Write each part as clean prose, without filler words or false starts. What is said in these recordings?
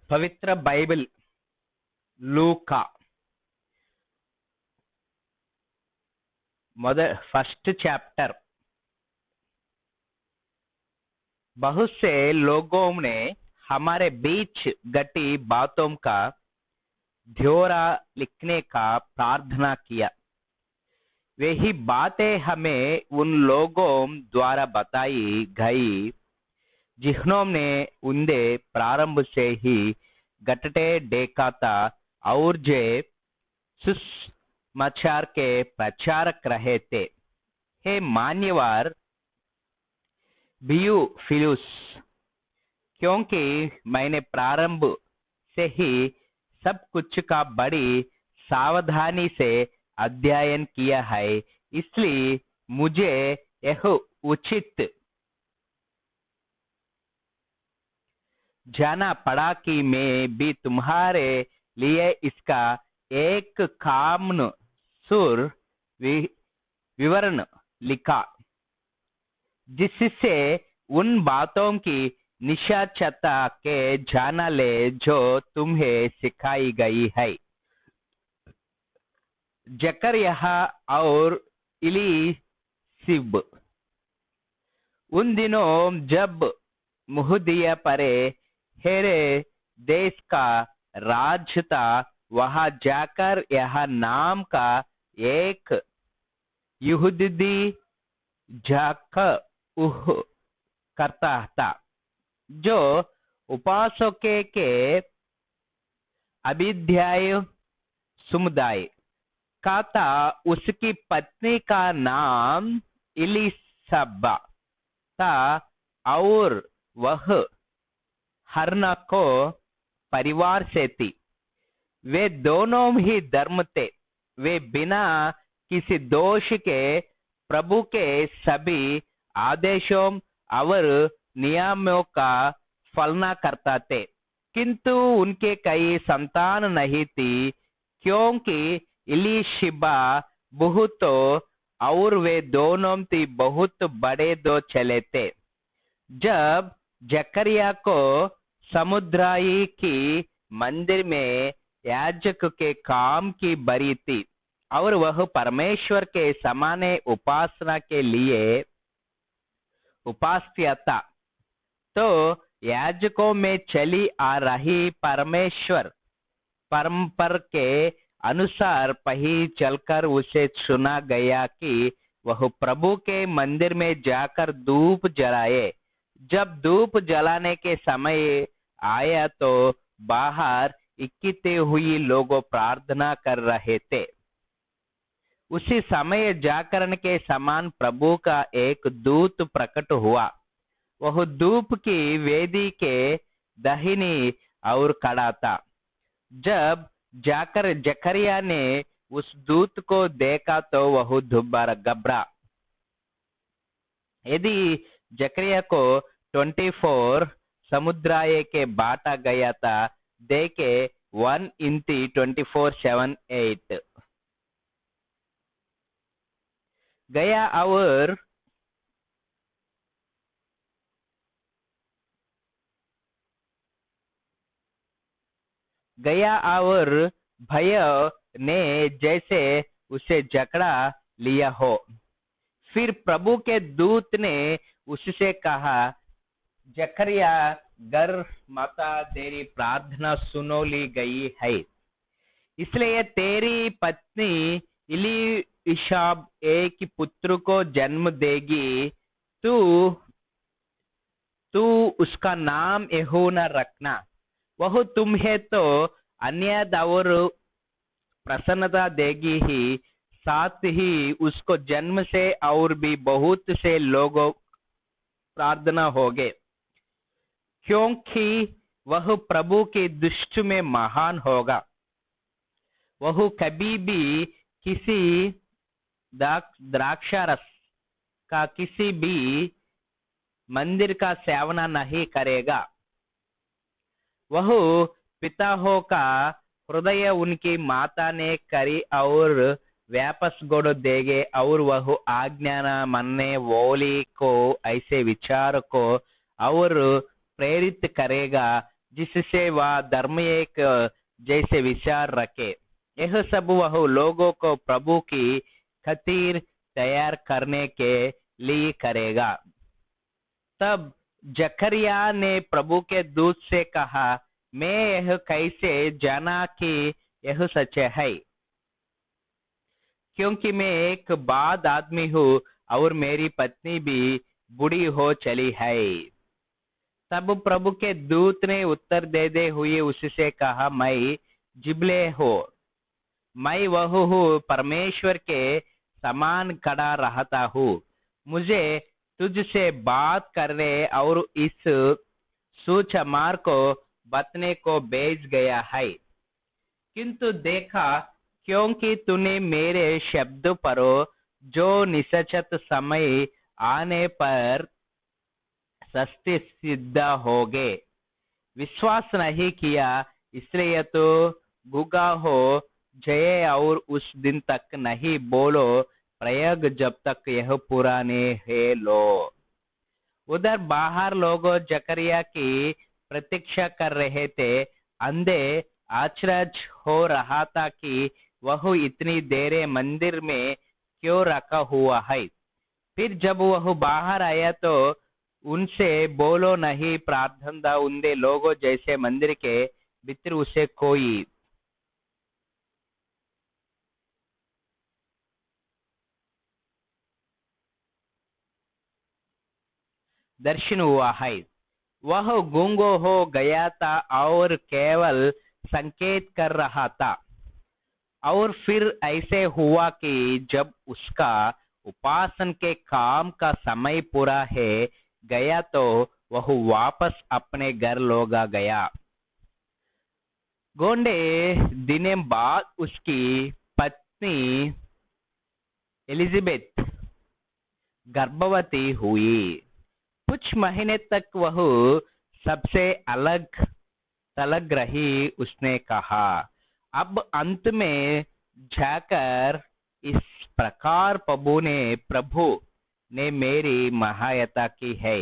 पवित्र बाइबल लूका first chapter. बहुत से लोगों ने हमारे बीच घटी बातों का ब्यौरा लिखने का प्रार्थना किया। वही बातें हमें उन लोगों द्वारा बताई गई जिन्होंने उन्हें प्रारंभ से ही घटते देखा था और जो सुसमाचार के प्रचारक रहे थे। हे मान्यवर थियोफिलुस, क्योंकि मैंने प्रारंभ से ही सब कुछ का बड़ी सावधानी से अध्ययन किया है, इसलिए मुझे यह उचित जाना पड़ा कि मैं भी तुम्हारे लिए इसका एक कामन सुर विवरण लिखा, जिससे उन बातों की निश्चयता के जाना ले जो तुम्हें सिखाई गई है। जकरिया और इलीशिब उन दिनों जब यहूदिया परे हेरे देश का राज था, वहां जाकर यह नाम का एक यहूदी जाकूह करता था, जो उपासकों के अभिध्याय समुदाय का था। उसकी पत्नी का नाम इलिसबा था और वह हरना को परिवार से थी। वे दोनों ही धर्म थे। वे बिना किसी दोष के प्रभु के सभी आदेशों और नियमों का पालना करता थे, किंतु उनके कई संतान नहीं थी, क्योंकि इलीशिबा बहुत और वे दोनों थी बहुत बड़े दो चले थे। जब जकरिया को समुद्राई की मंदिर में याजक के काम की बरी थी और वह परमेश्वर के समान उपासना के लिए उपास्य था, तो याजकों में चली आ रही परमेश्वर परंपरा के अनुसार पही चलकर उसे सुना गया कि वह प्रभु के मंदिर में जाकर धूप जलाए। जब धूप जलाने के समय आया तो बाहर इकट्ठे हुई लोग प्रार्थना कर रहे थे। उसी समय जागरण के समान प्रभु का एक दूत प्रकट हुआ। वह धूप की वेदी के दाहिनी ओर खड़ा था। जब जाकर जकरिया ने उस दूत को देखा तो वह घबरा। यदि जकरिया को 24 समुद्राय के बांटा गया था, देखे 1:24-7-8 गया और भय ने जैसे उसे जकड़ा लिया हो। फिर प्रभु के दूत ने उससे कहा, जकरिया घर माता तेरी प्रार्थना सुनो ली गई है, इसलिए तेरी पत्नी इलीशाब एक पुत्र को जन्म देगी। तू उसका नाम यूहन्ना रखना। वह तुम्हें तो अन्य और प्रसन्नता देगी ही, साथ ही उसको जन्म से और भी बहुत से लोगों प्रार्थना होगे, क्योंकि वह प्रभु की दृष्टि में महान होगा। वह कभी भी किसी द्राक्षारस का किसी भी मंदिर का सेवन नहीं करेगा। वह पिता का हृदय उनकी माता ने करी और वापस गोड़ देगे, और वह आज्ञा न मानने वाले को ऐसे विचार को और प्रेरित करेगा जिससे वह धर्म एक जैसे विचार रखे। यह सब वह लोगों को प्रभु की खातिर तैयार करने के लिए करेगा। तब जकरिया ने प्रभु के दूत से कहा, मैं यह कैसे जाना कि यह सच है, क्योंकि मैं एक बाद आदमी हूँ और मेरी पत्नी भी बूढ़ी हो चली है। तब प्रभु के दूत ने उत्तर देते हुए उससे कहा, मैं जिब्ले हो, मैं वह हूँ परमेश्वर के समान खड़ा रहता हूँ। मुझे तुझसे बात करने और इस सुसमाचार को बताने को भेज गया है। किंतु देखा, क्योंकि तूने मेरे शब्द पर जो निश्चित समय आने पर सत्य सिद्ध हो गए विश्वास नहीं किया, इसलिए तो गुगा हो जय और उस दिन तक नहीं बोलो प्रयोग जब तक यह पुराने है लो। उधर बाहर लोग जकरिया की प्रतीक्षा कर रहे थे। अंधे आश्चर्य हो रहा था कि वह इतनी देर मंदिर में क्यों रखा हुआ है। फिर जब वह बाहर आया तो उनसे बोलो नहीं प्रार्थना उनके लोगों जैसे मंदिर के भीतर उसे कोई दर्शन हुआ है। वह गूंगो हो गया था और केवल संकेत कर रहा था। और फिर ऐसे हुआ कि जब उसका उपासन के काम का समय पूरा है गया तो वह वापस अपने घर लौटा गया। गोंडे दिनों बाद उसकी पत्नी एलिजाबेथ गर्भवती हुई। कुछ महीने तक वह सबसे अलग थलग रही। उसने कहा, अब अंत में जाकर इस प्रकार प्रभु ने मेरी सहायता की है।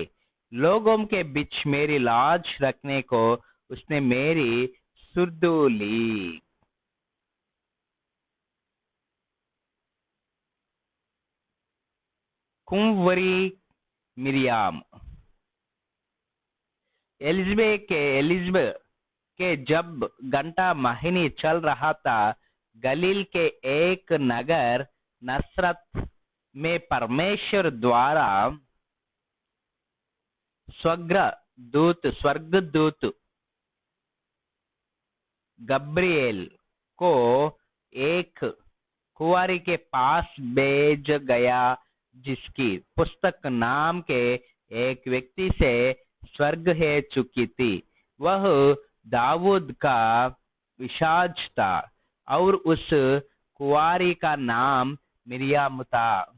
लोगों के बीच मेरी लाज रखने को उसने मेरी सुर्द ली। कुंवरी मिरियाम। एलिजबेथ के जब घंटा महीने चल रहा था, गलील के एक नगर नसरत में परमेश्वर द्वारा स्वर्गदूत गब्रिएल को एक कुंवारी के पास भेज गया जिसकी पुस्तक नाम के एक व्यक्ति से स्वर्ग है चुकी थी। वह दाऊद का विशाज था और उस कुंवारी का नाम मिरियाम था।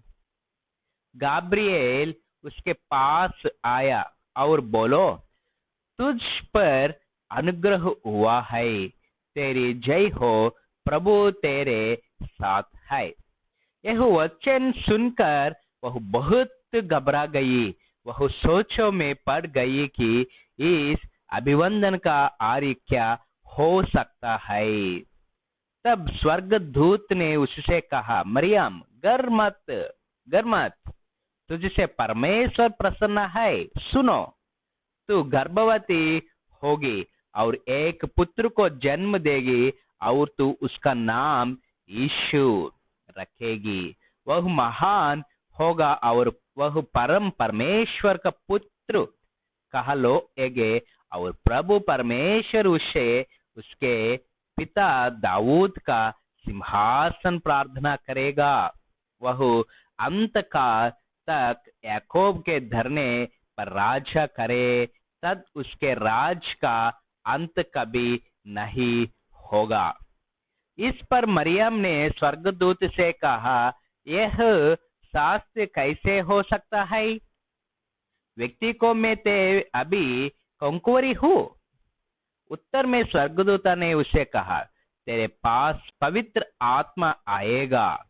गाब्रिएल उसके पास आया और बोलो, तुझ पर अनुग्रह हुआ है, तेरी जय हो, प्रभु तेरे साथ है। यह वचन सुनकर वह बहुत घबरा गई। वह सोचों में पड़ गई कि इस अभिवंदन का आर्य क्या हो सकता है। तब स्वर्गदूत ने उससे कहा, मरियम डर मत, तुझसे परमेश्वर प्रसन्न है। सुनो, तू गर्भवती होगी और एक पुत्र को जन्म देगी और तू उसका नाम यीशु रखेगी। वह महान होगा और वह परम परमेश्वर का पुत्र कहलाएगा और प्रभु परमेश्वर उसे उसके पिता दाऊद का सिंहासन प्रार्थना करेगा। वह अंत काल तक याकूब के धरने पर राजा करे, तब उसके राज का अंत कभी नहीं होगा। इस पर मरियम ने स्वर्गदूत से कहा, यह शास्त्र कैसे हो सकता है? व्यक्ति को मैं ते अभी कंकुवरी हूँ। उत्तर में स्वर्गदूत ने उसे कहा, तेरे पास पवित्र आत्मा आएगा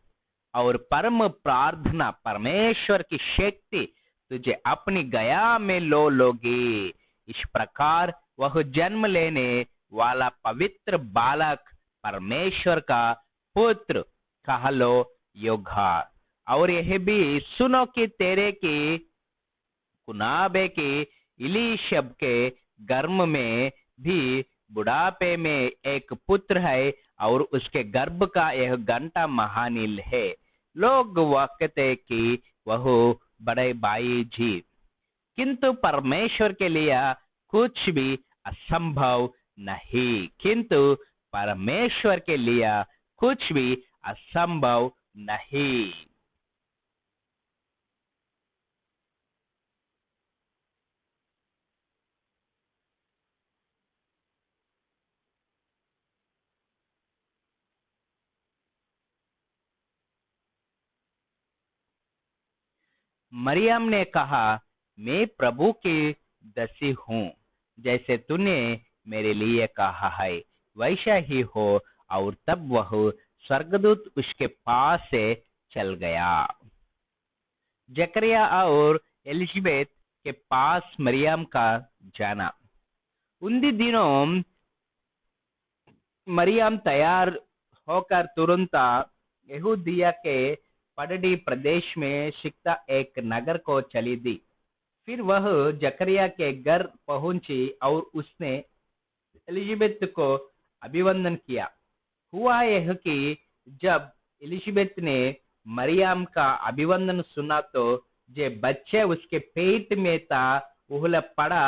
और परम प्रार्थना परमेश्वर की शक्ति तुझे अपनी गया में लो लोगी। इस प्रकार वह जन्म लेने वाला पवित्र बालक परमेश्वर का पुत्र कह लो योगा। और यह भी सुनो कि तेरे की कुनाबे की इलीशब के गर्भ में भी बुढ़ापे में एक पुत्र है, और उसके गर्भ का यह घंटा महानील है। लोग कहते कि वह बड़े भाई जी, किंतु परमेश्वर के लिए कुछ भी असंभव नहीं, किंतु परमेश्वर के लिए कुछ भी असंभव नहीं। मरियम ने कहा, मैं प्रभु की दासी हूँ, जैसे तूने मेरे लिए कहा है वैसा ही हो। और तब वह स्वर्गदूत उसके पास से चल गया। जकरिया और एलिजबेथ के पास मरियम का जाना। उन दिनों मरियम तैयार होकर तुरंत यहूदिया के पड़ड़ी प्रदेश में सिकता एक नगर को चली दी। फिर वह जकरिया के घर पहुंची और उसने एलिजबेथ को अभिवंदन किया। हुआ यह कि जब एलिजबेथ ने मरियम का अभिवंदन सुना तो जे बच्चे उसके पेट में था उहल पड़ा,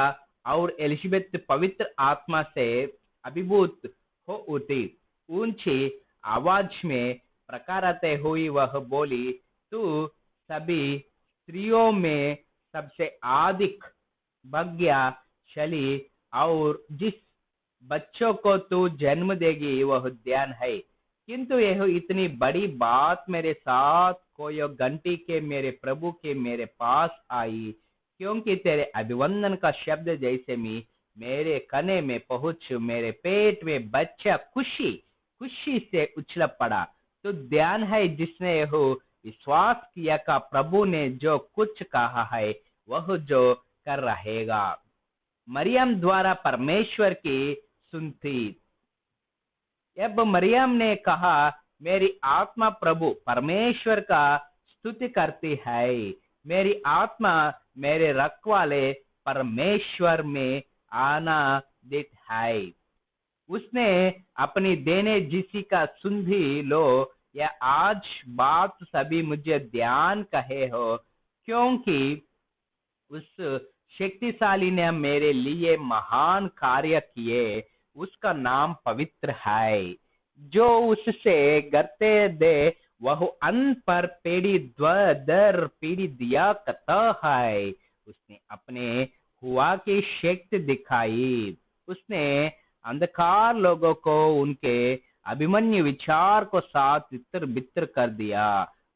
और एलिजबेथ पवित्र आत्मा से अभिभूत हो उठी। ऊंची आवाज में प्रकारते हुई वह बोली, तू सभी स्त्रियों में सबसे अधिक भाग्यशाली, और जिस बच्चों को तू जन्म देगी वह ध्यान है। किंतु यह इतनी बड़ी बात मेरे साथ कोई घंटी के मेरे प्रभु के मेरे पास आई, क्योंकि तेरे अभिवंदन का शब्द जैसे मी मेरे कने में पहुंच मेरे पेट में बच्चा खुशी खुशी से उछल पड़ा। तो ध्यान है जिसने यह विश्वास किया का प्रभु ने जो कुछ कहा है वह जो कर रहेगा। मरियम द्वारा परमेश्वर की सुनती। अब मरियम ने कहा, मेरी आत्मा प्रभु परमेश्वर का स्तुति करती है, मेरी आत्मा मेरे रखवाले परमेश्वर में आनंदित है। उसने अपनी देने जिसी का सुंधी लो, या आज बात सभी मुझे ध्यान कहे हो, क्योंकि उस शक्तिशाली ने मेरे लिए महान कार्य किए। उसका नाम पवित्र है। जो उससे करते दे वह अन पर पीढ़ी दर पीढ़ी दिया करता है। उसने अपने हुआ की शक्ति दिखाई। उसने अंधकार लोगों को उनके अभिमन्यु विचार को साथ तितर बितर कर दिया।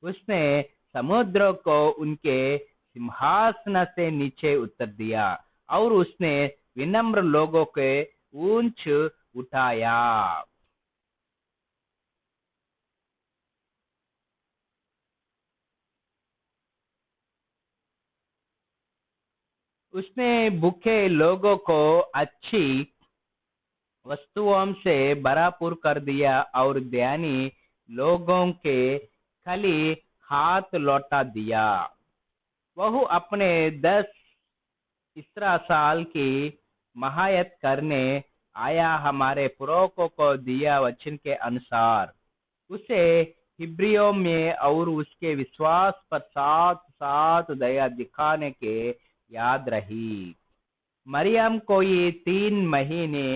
उसने समुद्र को उनके सिंहासन से नीचे उतर दिया, और उसने विनम्र लोगों के ऊंच उठाया। उसने भूखे लोगों को अच्छी वस्तुओं से भरपूर कर दिया, और ध्यानी लोगों के खाली हाथ लौटा दिया। वह अपने 10 साल की महायत करने आया हमारे पुरखों को दिया वचन के अनुसार। उसे हिब्रियों में और उसके विश्वास पर साथ साथ दया दिखाने के याद रही। मरियम को ये 3 महीने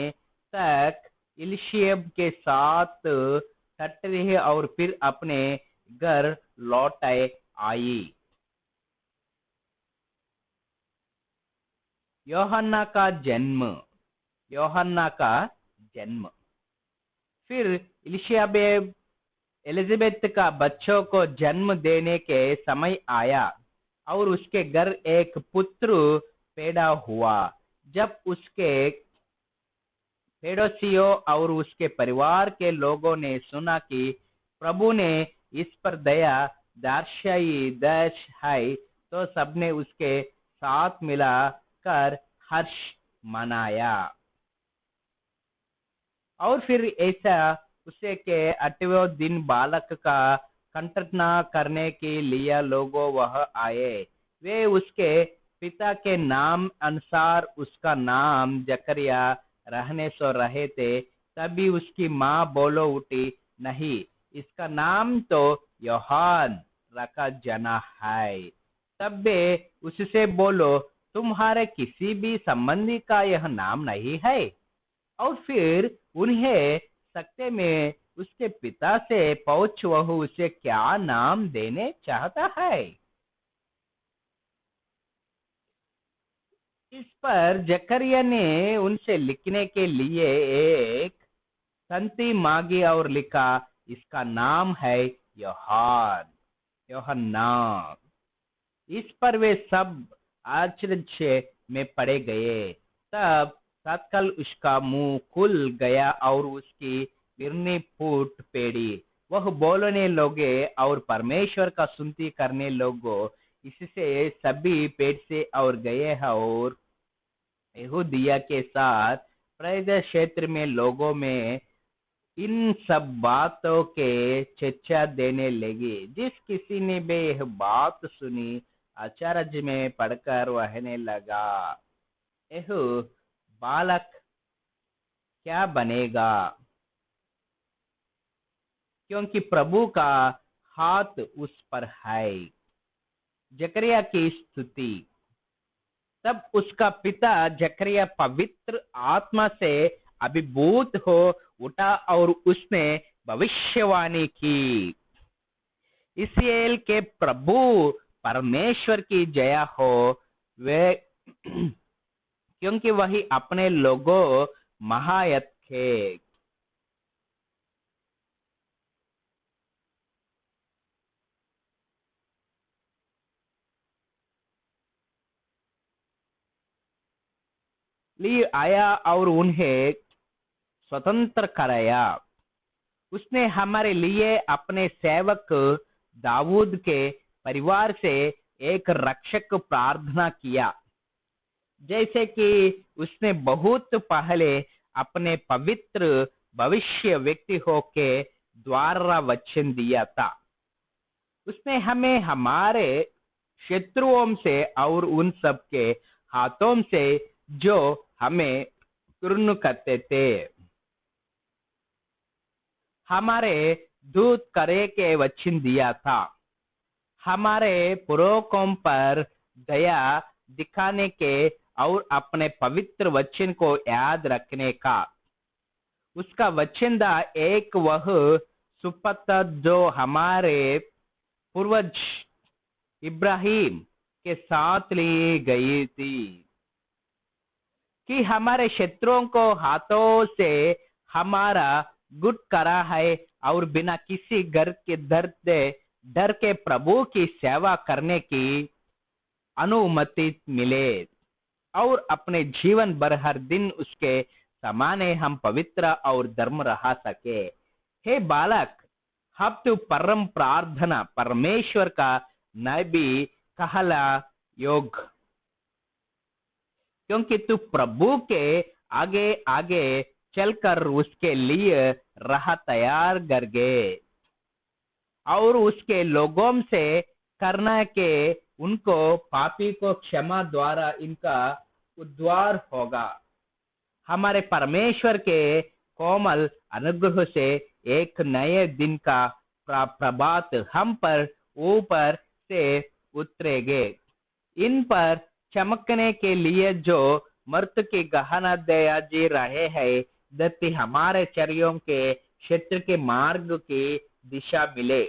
तक इलिशियब के साथ सट रही और फिर अपने घर लौट आई। योहन्ना का जन्म। योहन्ना का जन्म। फिर इलिशियाबेब एलिजाबेथ का बच्चों को जन्म देने के समय आया, और उसके घर एक पुत्र पैदा हुआ। जब उसके पड़ोसियों और उसके परिवार के लोगों ने सुना कि प्रभु ने इस पर दया दर्शाई दर्श है, तो सबने उसके साथ मिला कर हर्ष मनाया। और फिर ऐसा उसे के 8वें दिन बालक का कंटक करने के लिए लोगों वह आए। वे उसके पिता के नाम अनुसार उसका नाम जकरिया रहने सो रहे थे। तभी उसकी माँ बोलो उठी, नहीं, इसका नाम तो यूहन्ना रखा जाना है। तब वे उससे बोलो, तुम्हारे किसी भी संबंधी का यह नाम नहीं है? और फिर उन्हें सकते में उसके पिता से पूछ, वह उसे क्या नाम देने चाहता है। इस पर जकरिया ने उनसे लिखने के लिए एक संति मांगी और लिखा, इसका नाम है यूहन्ना। इस पर वे सब आश्चर्य में पड़े गए। तब तत्काल उसका मुंह खुल गया और उसकी बिरनी फूट पड़ी। वह बोलने लगे और परमेश्वर का स्तुति करने लगे। इससे सभी पेट से और गए हैं और यहूदिया के साथ प्रदेश क्षेत्र में लोगों में इन सब बातों के चर्चा देने लगी। जिस किसी ने भी यह बात सुनी, आश्चर्य में पड़कर कहने लगा, यह बालक क्या बनेगा, क्योंकि प्रभु का हाथ उस पर है। जकरिया की स्तुति। तब उसका पिता जकरिया पवित्र आत्मा से अभिभूत हो उठा और उसने भविष्यवाणी की, इस्राएल के प्रभु परमेश्वर की जय हो, वे क्योंकि वही अपने लोगों महायत थे। लिए आया और उन्हें स्वतंत्र कराया। उसने हमारे लिए अपने सेवक दाऊद के परिवार से एक रक्षक प्रार्थना किया, जैसे कि उसने बहुत पहले अपने पवित्र भविष्य व्यक्ति हो के द्वारा वचन दिया था। उसने हमें हमारे शत्रुओं से और उन सब के हाथों से जो हमें घृण करते थे, हमारे दूत करे के वचन दिया था। हमारे पुरों पर दया दिखाने के और अपने पवित्र वचन को याद रखने का। उसका वचन था एक वह सुपथ जो हमारे पूर्वज इब्राहिम के साथ ली गई थी, कि हमारे शत्रुओं को हाथों से हमारा गुट करा है और बिना किसी डर के प्रभु की सेवा करने की अनुमति मिले और अपने जीवन भर हर दिन उसके समाने हम पवित्र और धर्म रहा सके। हे बालक, अब तू परम प्रार्थना परमेश्वर का नबी कहला योग, क्योंकि तू प्रभु के आगे आगे चलकर उसके लिए राह तैयार कर गे और उसके लोगों से करना के उनको पापी को क्षमा द्वारा इनका उद्धार होगा। हमारे परमेश्वर के कोमल अनुग्रह से एक नए दिन का प्रभात हम पर ऊपर से उतरेगे, इन पर चमकने के लिए जो मर्त की गहना दया जी रहे हैं, दत्ती हमारे चरियों के क्षेत्र के मार्ग की दिशा मिले।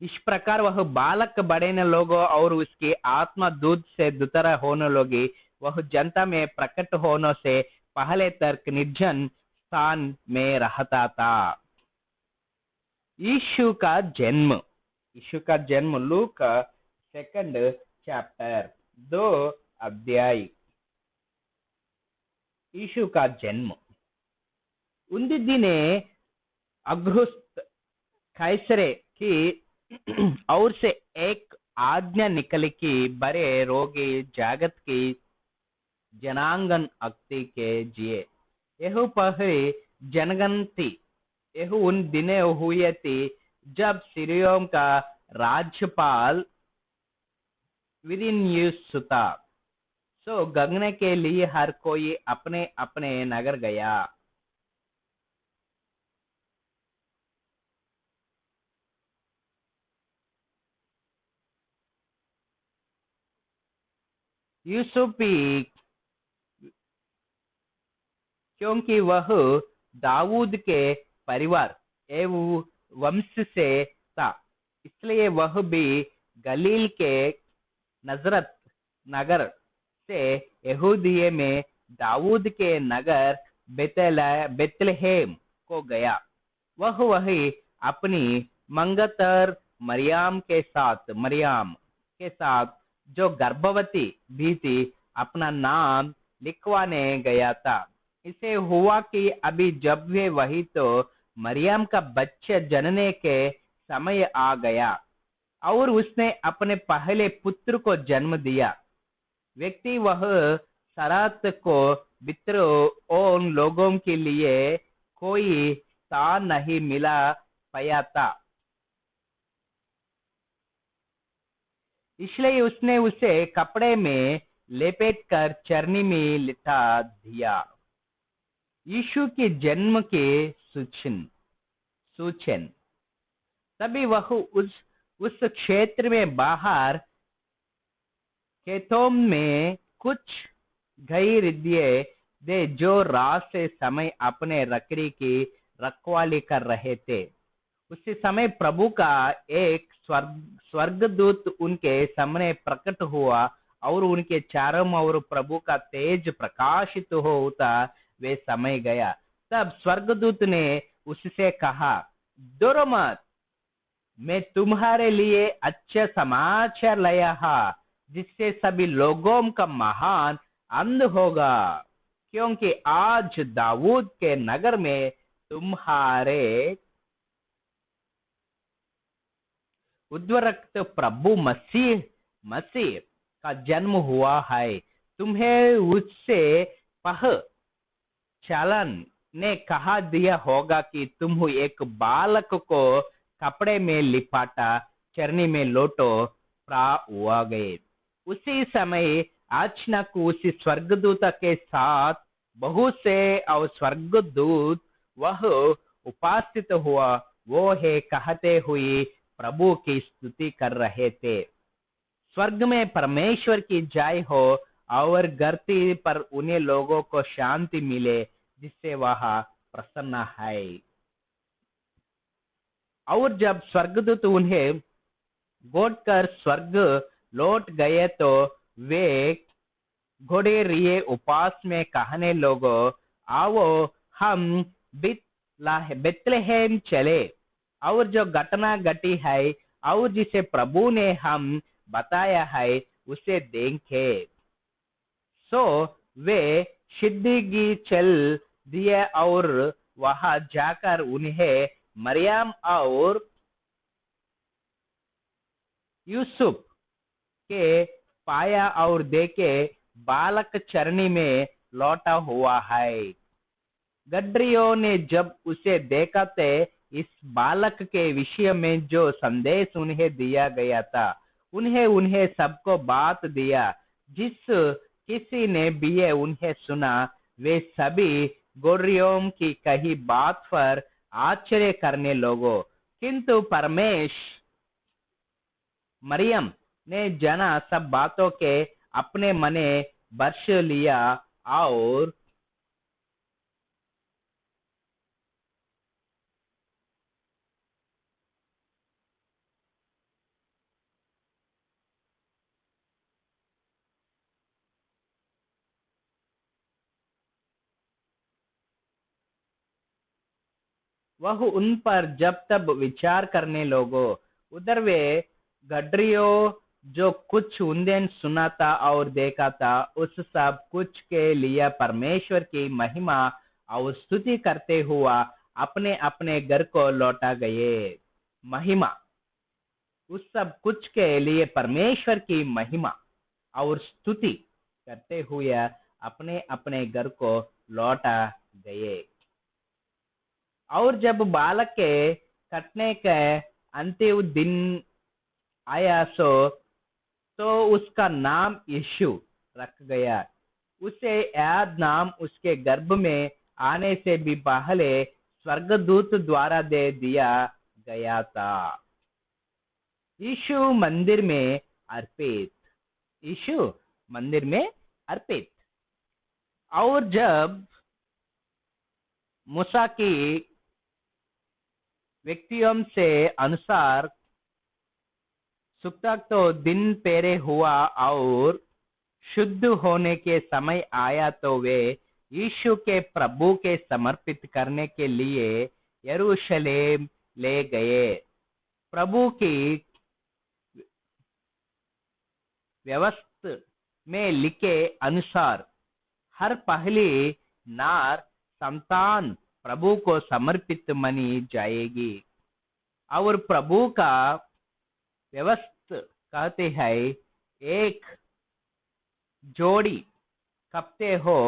इस प्रकार वह बालक बड़े न लोगों और उसकी आत्मा दूध से दुतरा होने लगी। वह जनता में प्रकट होने से पहले तक निर्जन स्थान में रहता था। यीशु का जन्म। यीशु का जन्म लूक 2 चैप्टर 2 अध्याय। यीशु का जन्म। उन दिने अगुस्त कैसरे की और से एक आज्ञा निकली कि बड़े रोगी जगत की जनांगन अक्ति के जिए। यह पहले जनगणति। यह उन दिनों हुई थी जब सीरियों का राज्यपाल विरिनियुस था। सो गंगने के लिए हर कोई अपने अपने नगर गया। यूसुफी, क्योंकि वह दाऊद के परिवार एवं वंश से था, इसलिए वह भी गलील के नजरत नगर से यहूदिये में दाऊद के नगर बेतलहेम को गया। वह वही अपनी मंगतर मरियम के साथ जो गर्भवती भी थी अपना नाम लिखवाने गया था। इसे हुआ कि अभी जब वे वही तो मरियम का बच्चा जनने के समय आ गया और उसने अपने पहले पुत्र को जन्म दिया। व्यक्ति वह शरात को मित्र उन लोगों के लिए कोई स्थान नहीं मिला पाया था, इसलिए उसने उसे कपड़े में लपेटकर चरनी में लिटा दिया। यीशु के जन्म के सूचन। तभी वह उस क्षेत्र में बाहर खेतों में कुछ गैरिद्ये दे जो रात से समय अपने रकड़ी की रखवाली कर रहे थे। उसी समय प्रभु का एक स्वर्गदूत उनके सामने प्रकट हुआ और उनके चारों ओर प्रभु का तेज प्रकाशित होता वे समय गया। तब स्वर्गदूत ने उससे कहा, डरो मत, मैं तुम्हारे लिए अच्छा समाचार लाया है जिससे सभी लोगों का महान आनंद होगा, क्योंकि आज दाऊद के नगर में तुम्हारे उद्धारकर्ता प्रभु मसीह का जन्म हुआ है। तुम्हें उससे चालन ने कहा दिया होगा कि तुम एक बालक को कपड़े में लिपाटा चरनी में लोटो प्रा हुआ गए। उसी समय अचानक उसी स्वर्गदूत के साथ बहुत से और स्वर्गदूत वह उपस्थित हुआ। वो है कहते हुए प्रभु की स्तुति कर रहे थे, स्वर्ग में परमेश्वर की जय हो और धरती पर उन्हें लोगों को शांति मिले जिससे वह प्रसन्न है। और जब स्वर्गदूत उन्हें गोद कर स्वर्ग लौट गए तो वे घोड़े रिए उपास में कहने लोगों, आओ हम बेतलहेम चले और जो घटना घटी है और जिसे प्रभु ने हम बताया है उसे देखे। सो वे शीघ्र चल दिए और वहां जाकर उन्हें मरियम और यूसुफ के पाया और देखे बालक चरनी में लौटा हुआ है। गडरियों ने जब उसे देखा तो इस बालक के विषय में जो संदेश उन्हें दिया गया था उन्हें सबको बात दिया। जिस किसी ने भी उन्हें सुना वे सभी गोरियों की कही बात पर आश्चर्य करने लोगों। किंतु मरियम ने जाना सब बातों के अपने मने बर्श लिया और वह उन पर जब तब विचार करने लोगो। उधर वे गडरियो जो कुछ उन्हें सुना था और देखा था उस सब कुछ के लिए परमेश्वर की महिमा और स्तुति करते हुआ अपने अपने घर को लौटा गए। महिमा, उस सब कुछ के लिए परमेश्वर की महिमा और स्तुति करते हुए अपने अपने घर को लौटा गए। और जब बालक के कटने का अंतिम दिन आया तो उसका नाम यीशु रख गया। उसे याद नाम उसके गर्भ में आने से भी पहले स्वर्गदूत द्वारा दे दिया गया था। यीशु मंदिर में अर्पित। यीशु मंदिर में अर्पित। और जब मूसा की व्यक्तियों से अनुसार सुक्तक तो दिन पेरे हुआ और शुद्ध होने के समय आया तो वे यीशु के प्रभु के समर्पित करने के लिए यरूशलेम ले गए। प्रभु की व्यवस्था में लिखे अनुसार हर पहली नार संतान प्रभु को समर्पित मानी जाएगी। और प्रभु का व्यवस्था कहते हैं एक जोड़ी कपते हो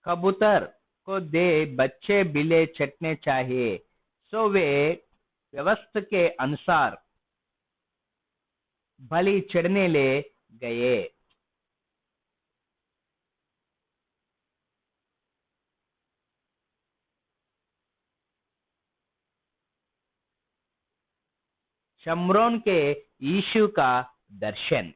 कबूतर को दे बच्चे बिले चटने चाहिए। सो वे व्यवस्था के अनुसार बलि चढ़ने ले गए। शमरोन के यीशु का दर्शन।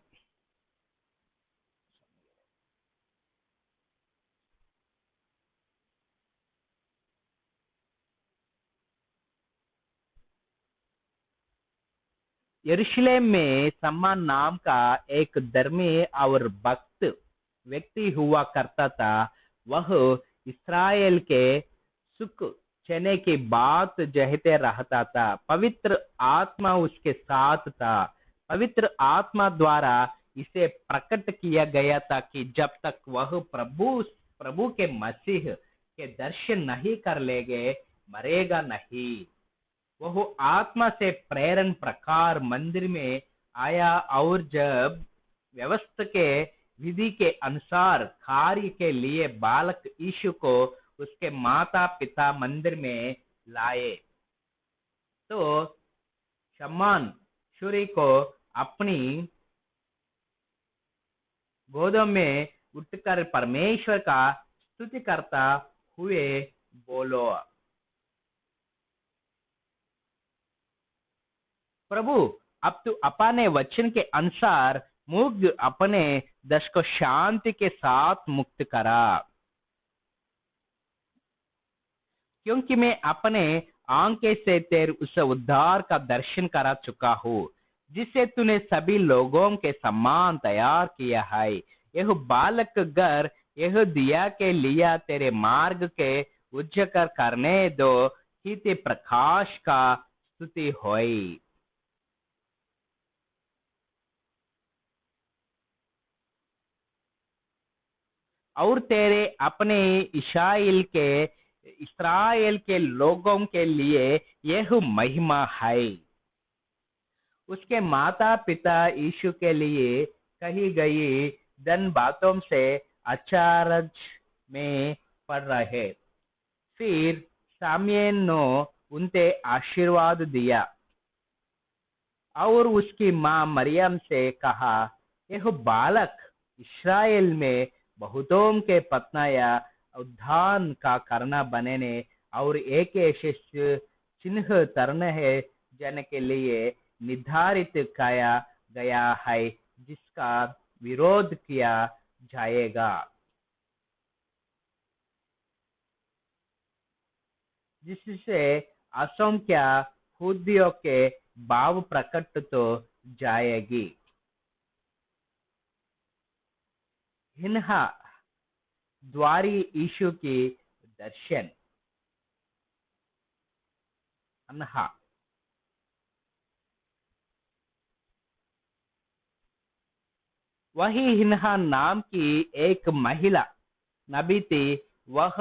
यरूशलेम में सम्मान नाम का एक धर्मी और भक्त व्यक्ति हुआ करता था। वह इस्राएल के सुख चने की बात कहते रहता था। पवित्र आत्मा उसके साथ था। पवित्र आत्मा द्वारा इसे प्रकट किया गया था कि जब तक वह प्रभु प्रभु के मसीह के दर्शन नहीं कर लेंगे मरेगा नहीं। वह आत्मा से प्रेरण प्रकार मंदिर में आया और जब व्यवस्था के विधि के अनुसार कार्य के लिए बालक यीशु को उसके माता पिता मंदिर में लाए तो शम्मान शूरी को अपनी गोदों में उठकर परमेश्वर का स्तुति करता हुए बोलो, प्रभु अब तू अपने वचन के अनुसार मुझ अपने दश को शांति के साथ मुक्त करा, क्योंकि मैं अपने आंखें से तेरे उस उद्धार का दर्शन करा चुका हूँ जिसे तूने सभी लोगों के समान तैयार किया है। यह बालक घर यह दिया के लिया तेरे मार्ग के उजागर करने दो कि ते प्रकाश का स्तुति होई। और तेरे अपने इस्राएल के लोगों के लिए यह महिमा है। उसके माता पिता यीशु के लिए कही गई धन बातों से अचारज में पड़ रहे। फिर सामयन ने उनसे आशीर्वाद दिया और उसकी माँ मरियम से कहा, यह बालक इस्राएल में बहुतों के पत्नाया उद्धान का करना बनने और एक यशस्वी चिन्ह तरने है जन के लिए निर्धारित किया गया है जिसका विरोध किया जाएगा, जिससे असंख्य खुदियों के भाव प्रकट तो जाएगी। हिन्हा द्वारी यीशु की दर्शन। अनहा वही हिन्हा नाम की एक महिला नबी थी। वह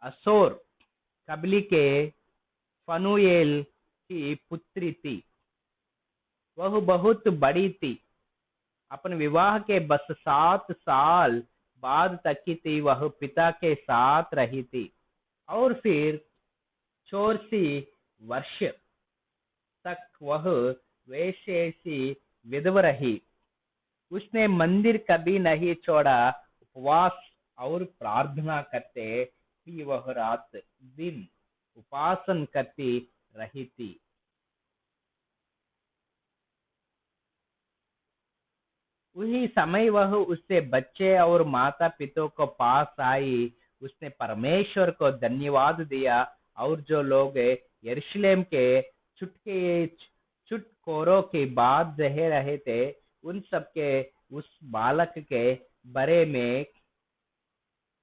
असोर कबली के फनुएल की पुत्री थी। वह बहुत बड़ी थी। अपने विवाह के बस 7 साल बाद तक की थी वह पिता के साथ रही थी और फिर 84 वर्ष तक वह वैसे सी विधवा रही। उसने मंदिर कभी नहीं छोड़ा, उपवास और प्रार्थना करते ही वह रात दिन उपासन करती रही थी। उसी समय वह उससे बच्चे और माता पिता को पास आई। उसने परमेश्वर को धन्यवाद दिया और जो लोग यरूशलेम के छुटके छुटकोरों की बात रह रहे थे उन सबके उस बालक के बारे में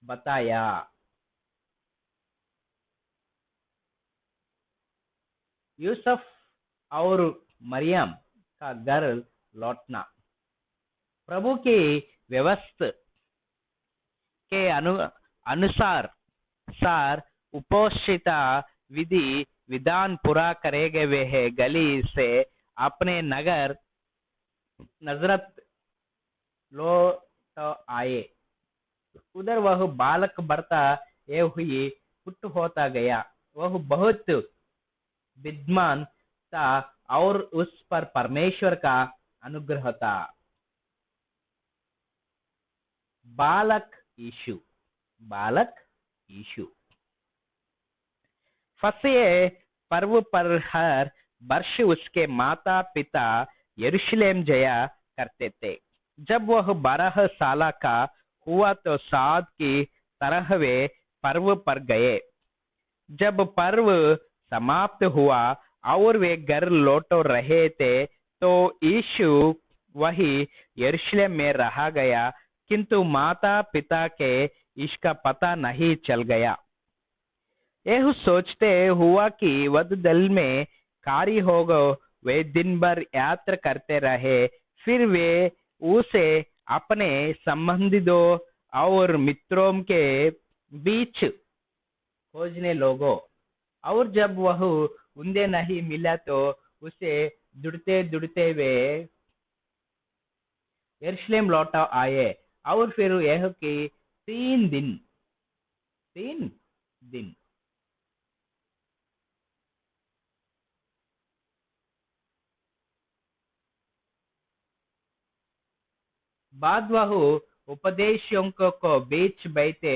बताया। यूसुफ और मरियम का घर लौटना। प्रभु की व्यवस्था के अनुसार सार उपोषिता विधि विधान पूरा करे गए है गली से अपने नगर नजरत लौट आए। उधर वह बालक बढ़ता ये हुई पुट होता गया। वह बहुत विद्वान था और उस पर परमेश्वर का अनुग्रह था। बालक यीशु। बालक यीशु फसह पर्व पर हर वर्ष उसके माता पिता यरूशलेम जाया करते थे। जब वह 12 साल का हुआ तो साद की तरह वे पर्व पर गए। जब पर्व समाप्त हुआ और वे घर लौट रहे थे तो यीशु वही यरूशलेम में रहा गया, किंतु माता पिता के इसका पता नहीं चल गया। यह सोचते हुआ कि वध दल में कार्य होगा, वे दिन भर यात्रा करते रहे। फिर वे उसे अपने संबंधियों और मित्रों के बीच खोजने लोगों, और जब वह उन्हें नहीं मिला तो उसे ढूंढते ढूंढते वे यरूशलेम लौट आए। और फिर यह कि 3 दिन बाद वह उपदेशियों को बीच बैठे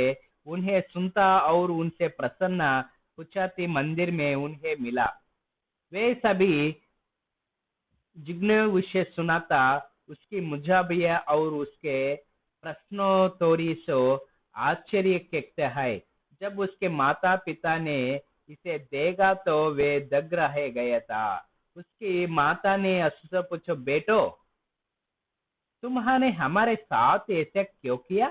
उन्हें सुनता और उनसे प्रसन्न पूछाती मंदिर में उन्हें मिला। वे सभी जिज्ञासु विषय सुनाता उसकी मुजाबिया और उसके प्रश्नोत्तरी से आश्चर्य कहते हैं। जब उसके माता पिता ने इसे देखा तो वे दंग रह गया था। उसकी माता ने उससे पूछा, बेटो तुम्हारे हमारे साथ ऐसे क्यों किया?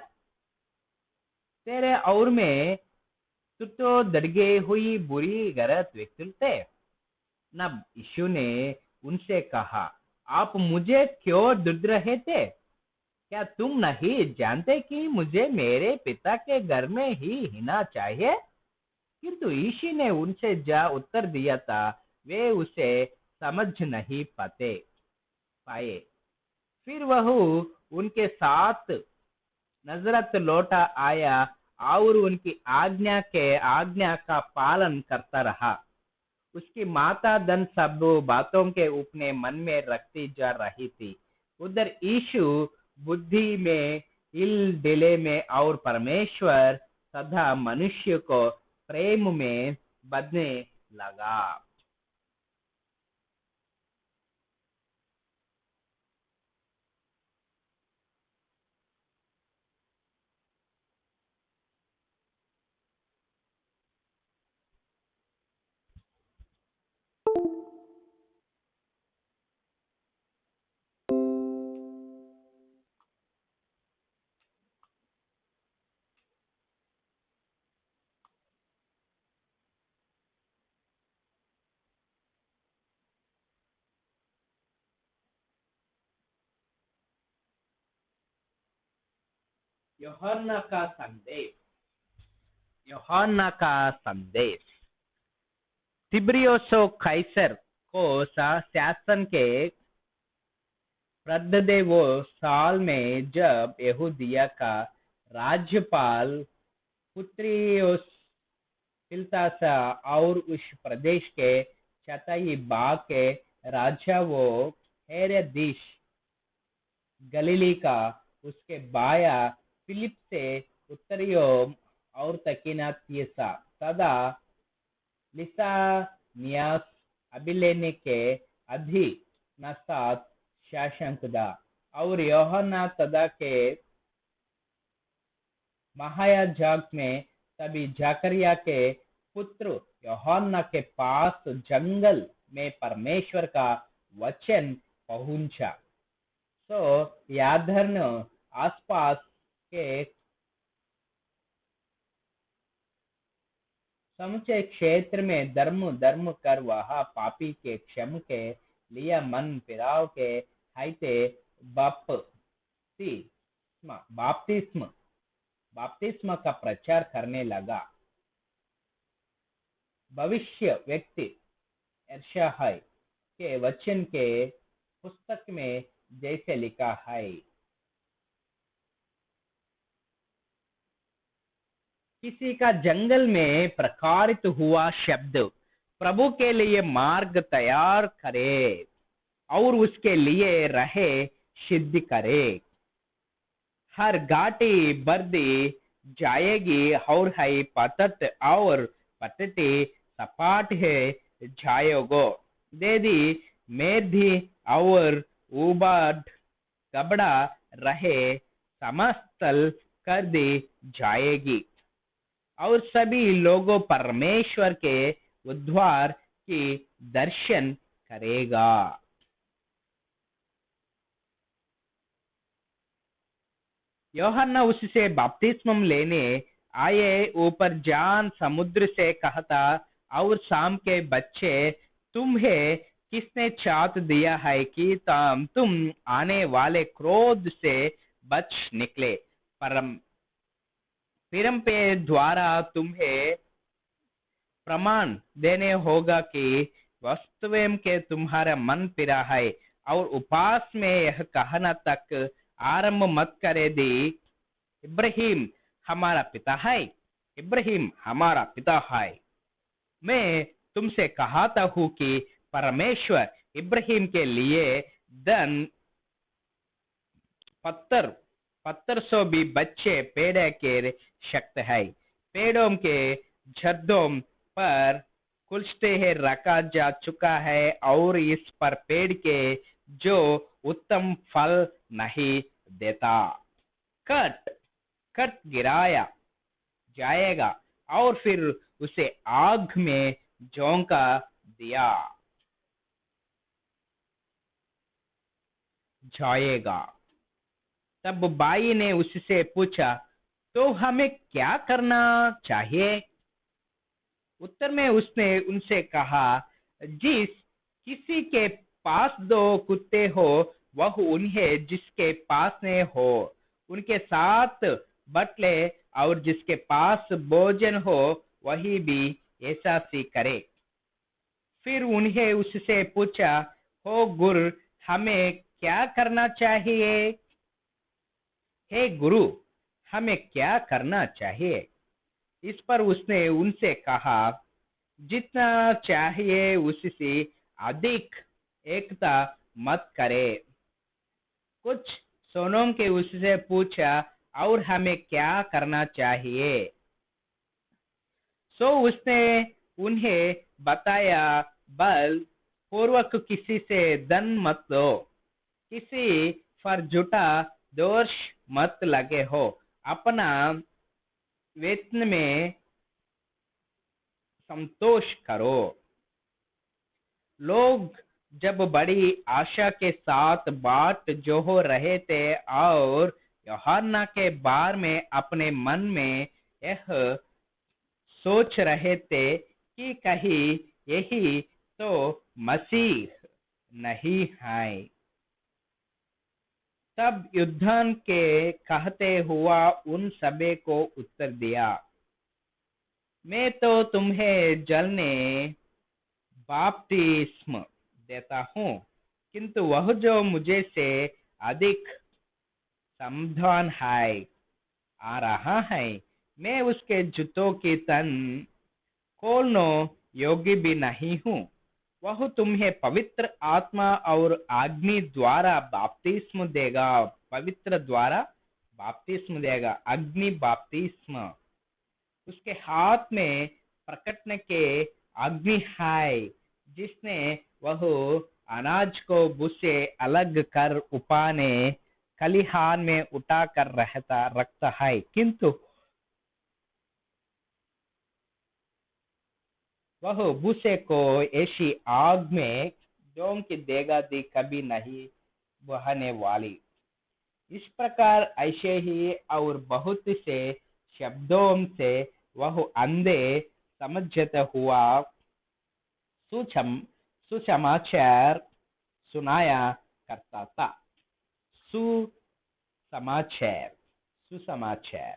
तेरे और में तू तो दड़गे हुई बुरी गरज व्यक्ति। नब यीशु ने उनसे कहा, आप मुझे क्यों ढूंढ रहे थे? क्या तुम नहीं जानते कि मुझे मेरे पिता के घर में ही हिना चाहिए? किंतु यीशु ने उनसे जा उत्तर दिया था, वे उसे समझ नहीं पाए। फिर वह उनके साथ नजरत लौटा आया और उनकी आज्ञा का पालन करता रहा। उसकी माता धन सब बातों के अपने मन में रखती जा रही थी। उधर यीशु बुद्धि में हिल डिले में और परमेश्वर तथा मनुष्य को प्रेम में बढ़ने लगा। यूहन्ना का संदेश। यूहन्ना का संदेश। तिब्रियोस कैसर को शासन के प्रद्दे वो साल में जब यहूदिया का राज्यपाल पुत्री उस तिलतासा और उस प्रदेश के चताई बाग के राजा वो हेरोदेस गलीली का उसके बाया फिलिप से उत्तरियों और तकिनातीसा तदा लिसानियास अबिलेने के अधि नसात शाशंकुदा और योहन्ना तदा के महायाजक में तभी जकरिया के पुत्र योहन्ना के पास जंगल में परमेश्वर का वचन पहुंचा। तो यादरन आसपास के समूचे क्षेत्र में धर्म धर्म कर वह पापी के क्षम के लिए मन फिराव के हाइते बाप्तिस्म बाप्तिस्म का प्रचार करने लगा। भविष्य व्यक्ति यशायाह के वचन के पुस्तक में जैसे लिखा है, किसी का जंगल में प्रकारित हुआ शब्द प्रभु के लिए मार्ग तैयार करे और उसके लिए रहे सिद्ध करे। हर घाटी बर्दी जाएगी और है पतत और पतटी सपाट है जाएगो देदी मेधी और उबाड कबड़ा रहे समस्तल कर दी जाएगी और सभी लोगों परमेश्वर के उद्धार की दर्शन करेगा। योहन्ना उससे बपतिस्मा लेने आए। ऊपर जान समुद्र से कहता और शाम के बच्चे तुम्हें किसने चाट दिया है कि तुम आने वाले क्रोध से बच निकले। परम पे द्वारा तुम्हें प्रमाण देने होगा कि वास्तव के तुम्हारा मन फिरा है और उपास में यह कहना तक आरंभ मत करे दी इब्राहिम हमारा पिता है, इब्राहिम हमारा पिता है। मैं तुमसे कहता हूँ कि परमेश्वर इब्राहिम के लिए धन पत्थर सो भी बच्चे पैदा के शक्त है। पेड़ों के झड़ों पर कुलस्ते रखा जा चुका है और इस पर पेड़ के जो उत्तम फल नहीं देता कट गिराया जाएगा और फिर उसे आग में झोंका दिया जाएगा। तब बाई ने उससे पूछा तो हमें क्या करना चाहिए। उत्तर में उसने उनसे कहा जिस किसी के पास दो कुत्ते हो वह उन्हें जिसके पास ने हो उनके साथ बटले और जिसके पास भोजन हो वही भी ऐसा सी करे। फिर उन्हें उससे पूछा हो गुरु हमें क्या करना चाहिए। हे गुरु हमें क्या करना चाहिए। इस पर उसने उनसे कहा जितना चाहिए उससे अधिक एकता मत करे। कुछ सोनों के उससे पूछा और हमें क्या करना चाहिए। सो उसने उन्हें बताया बल पूर्वक किसी से धन मत दो, किसी पर झूठा दोष मत लगे हो, अपना वेतन में संतोष करो। लोग जब बड़ी आशा के साथ बाट जो रहे थे और यूहन्ना के बारे में अपने मन में यह सोच रहे थे कि कहीं यही तो मसीह नहीं है, तब युद्धन के कहते हुआ उन सभी को उत्तर दिया मैं तो तुम्हें जलने बपतिस्मा देता हूँ, किंतु वह जो मुझे से अधिक सावधान है आ रहा है। मैं उसके जूतों की तन खोलने योग्य भी नहीं हूँ। वह तुम्हें पवित्र आत्मा और अग्नि द्वारा बपतिस्म देगा। पवित्र द्वारा बपतिस्म देगा, अग्नि बपतिस्म। उसके हाथ में प्रकटने के अग्नि है, जिसने वह अनाज को भूसे अलग कर उपाने खलिहान में उठा कर रखता है, किंतु वह भूसे को ऐसी आग में झोंक देगा दी कभी नहीं बहने वाली। इस प्रकार ऐसे ही और बहुत से शब्दों से वह अंधे समझता हुआ सुसमाचार सुनाया करता था। सुसमाचार, सुसमाचार।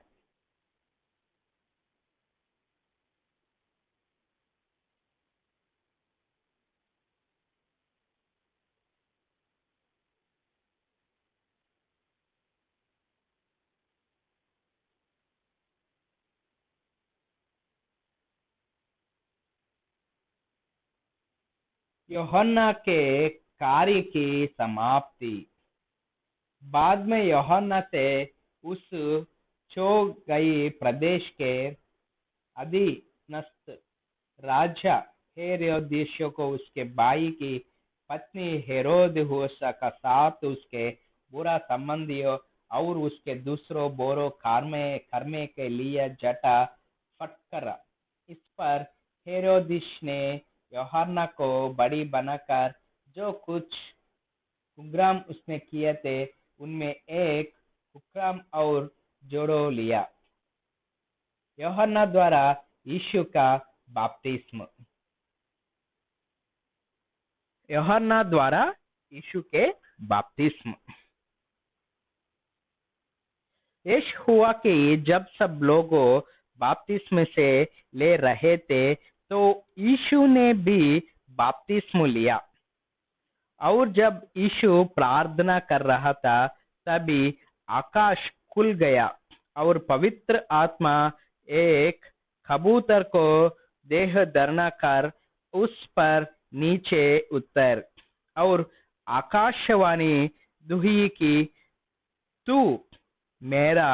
यूहन्ना के कार्य की समाप्ति। बाद में यूहन्ना से उस छो गई प्रदेश के अधीनस्थ राजा हेरोदेस को उसके भाई की पत्नी हेरोदेस का साथ उसके बुरा संबंधियों और उसके दूसरों बोरो कर्मे के लिए जटा फटकरा। इस पर हेरोदिस ने यूहन्ना को बड़ी बनाकर जो कुछ कुग्राम उसने किए थे उनमें एक कुग्राम और जोड़ो लिया। यूहन्ना द्वारा यीशु का बपतिस्म। यूहन्ना द्वारा यीशु के बपतिस्म। ऐश हुआ कि जब सब लोग बपतिस्म से ले रहे थे तो यीशु ने भी बपतिस्म लिया। और जब यीशु प्रार्थना कर रहा था तभी आकाश खुल गया और पवित्र आत्मा एक कबूतर को देह धारण कर उस पर नीचे उतर और आकाशवाणी दुही की, तू मेरा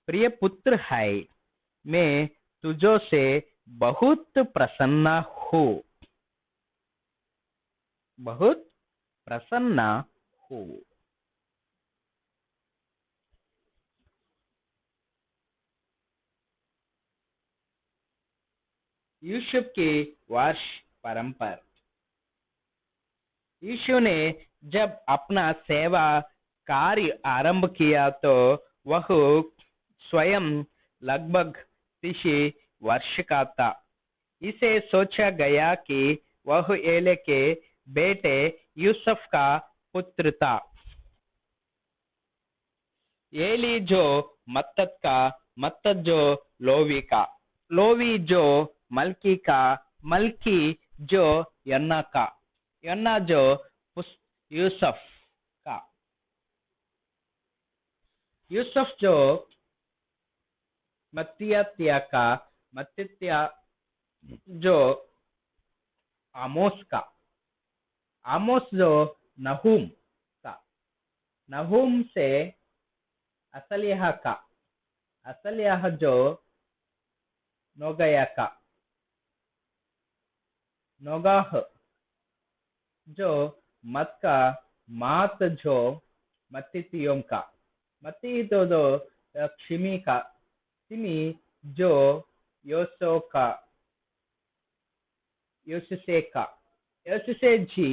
प्रिय पुत्र है, मैं तुझो से बहुत प्रसन्न हूँ, बहुत प्रसन्न हूँ। यूसुफ की वर्ष परंपरा। यीशु ने जब अपना सेवा कार्य आरंभ किया तो वह स्वयं लगभग 30 वर्ष का था। इसे सोचा गया कि वह एले के बेटे यूसुफ का पुत्र था। एली जो मत्तत का, मत्तत जो लोवी का, लोवी जो मल्की का, मल्की जो यन्ना का, यन्ना जो यूसुफ का, यूसुफ जो मत्तित्याह का, मत्तित्याह जो आमोस का, आमोस जो नहूम का, नहूम से असल्याह का, असल्याह जो नोगया का, नोगाह जो मत का, मात जो मत्तित्यों का, मत्तित्यो जो शिमी का, शिमी जो योसो का, योसुसे का, योसुसे जी